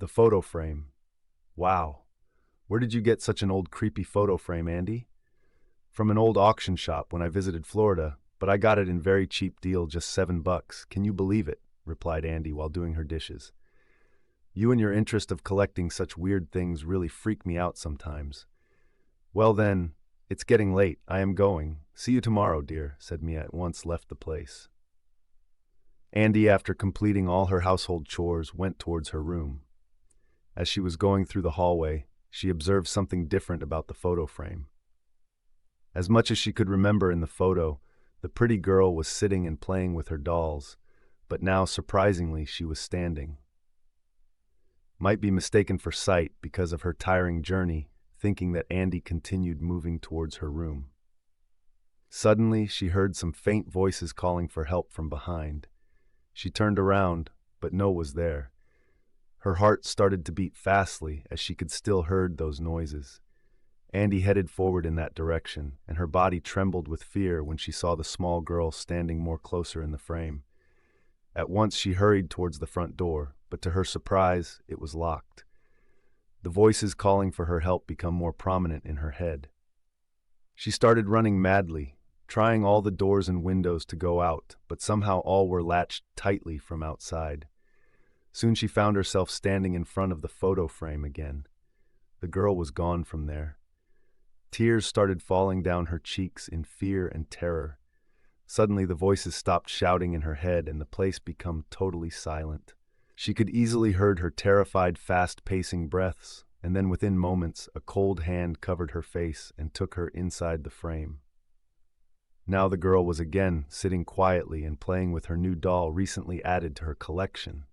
The photo frame. Wow. Where did you get such an old creepy photo frame, Andy? From an old auction shop when I visited Florida, but I got it in very cheap deal, just $7. Can you believe it? Replied Andy while doing her dishes. You and your interest of collecting such weird things really freak me out sometimes. Well then, it's getting late. I am going. See you tomorrow, dear, said Mia at once left the place. Andy, after completing all her household chores, went towards her room. As she was going through the hallway, she observed something different about the photo frame. As much as she could remember in the photo, the pretty girl was sitting and playing with her dolls, but now, surprisingly, she was standing. Might be mistaken for sight because of her tiring journey, thinking that Andy continued moving towards her room. Suddenly, she heard some faint voices calling for help from behind. She turned around, but no one was there. Her heart started to beat fastly as she could still heard those noises. Andy headed forward in that direction, and her body trembled with fear when she saw the small girl standing more closer in the frame. At once she hurried towards the front door, but to her surprise, it was locked. The voices calling for her help became more prominent in her head. She started running madly, trying all the doors and windows to go out, but somehow all were latched tightly from outside. Soon she found herself standing in front of the photo frame again. The girl was gone from there. Tears started falling down her cheeks in fear and terror. Suddenly the voices stopped shouting in her head and the place became totally silent. She could easily heard her terrified, fast-pacing breaths, and then within moments a cold hand covered her face and took her inside the frame. Now the girl was again sitting quietly and playing with her new doll recently added to her collection.